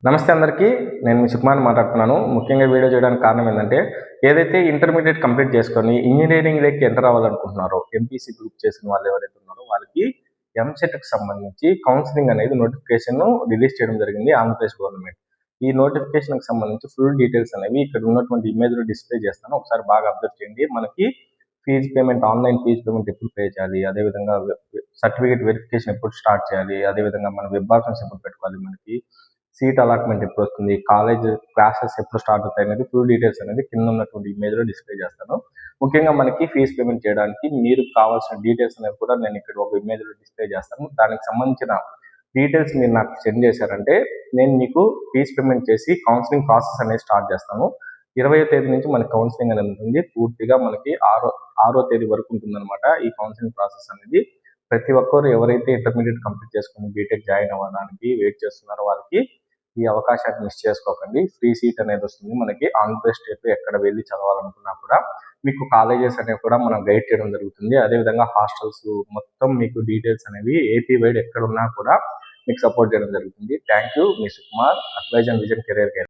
నమస్తే అందరికీ. నేను మీ సుకుమార్‌ని మాట్లాడుతున్నాను. ముఖ్యంగా వీడియో చేయడానికి కారణం ఏందంటే, ఏదైతే ఇంటర్మీడియేట్ కంప్లీట్ చేసుకొని ఇంజినీరింగ్‌లోకి ఎంటర్ అవ్వాలనుకుంటున్నారో, ఎంపీసీ గ్రూప్ చేసిన వాళ్ళు ఎవరైతే ఉన్నారో వాళ్ళకి ఎంసెట్‌కి సంబంధించి కౌన్సెలింగ్ అనేది నోటిఫికేషన్‌ను రిలీజ్ చేయడం జరిగింది ఆంధ్రప్రదేశ్ గవర్నమెంట్. ఈ నోటిఫికేషన్‌కి సంబంధించి ఫుల్ డీటెయిల్స్ అనేవి ఇక్కడ ఉన్నటువంటి ఇమేజ్‌లో డిస్‌ప్లే చేస్తాను. ఒకసారి బాగా అబ్జర్వ్ చేయండి. మనకి fees payment, online fees payment ఎప్పుడు పే చేయాలి? అదేవిధంగా సర్టిఫికేట్ వెరిఫికేషన్ ఎప్పుడు స్టార్ట్ చేయాలి? అదేవిధంగా మన వెబ్ ఆప్షన్స్ ఎప్పుడు పెట్టుకోవాలి? మనకి సీట్ అలాట్మెంట్ ఎప్పుడు వస్తుంది, కాలేజ్ క్లాసెస్ ఎప్పుడు స్టార్ట్ అవుతాయి అనేది ఫుల్ డీటెయిల్స్ అనేది కింద ఉన్నటువంటి ఇమేజ్లో డిస్ప్లే చేస్తాను. ముఖ్యంగా మనకి ఫీజ్ పేమెంట్ చేయడానికి మీరు కావాల్సిన డీటెయిల్స్ అనేవి కూడా నేను ఇక్కడ ఒక ఇమేజ్లో డిస్ప్లే చేస్తాను. దానికి సంబంధించిన డీటెయిల్స్ మీరు నాకు సెండ్ చేశారంటే నేను మీకు ఫీజ్ పేమెంట్ చేసి కౌన్సిలింగ్ ప్రాసెస్ అనేది స్టార్ట్ చేస్తాను. 20వ తేదీ నుంచి మనకి కౌన్సిలింగ్ అనేది ఉంటుంది. పూర్తిగా మనకి ఆరో తేదీ వరకు ఉంటుందన్నమాట ఈ కౌన్సిలింగ్ ప్రాసెస్ అనేది. ప్రతి ఒక్కరు ఎవరైతే ఇంటర్మీడియట్ కంప్లీట్ చేసుకుని బీటెక్ జాయిన్ అవ్వడానికి వెయిట్ చేస్తున్నారో వాళ్ళకి ఈ అవకాశాన్ని మిస్ చేసుకోకండి. ఫ్రీ సీట్ అనేది వస్తుంది మనకి. ఆంధ్రప్రదేశ్ స్టేట్లో ఎక్కడ వెళ్ళి చదవాలనుకున్నా కూడా మీకు కాలేజెస్ అనేవి కూడా మనం గైడ్ చేయడం జరుగుతుంది. అదేవిధంగా హాస్టల్స్ మొత్తం మీకు డీటెయిల్స్ అనేవి ఏపీ వైడ్ ఎక్కడ ఉన్నా కూడా మీకు సపోర్ట్ చేయడం జరుగుతుంది. Thank you. మీ Sukumar, advise and vision career guide.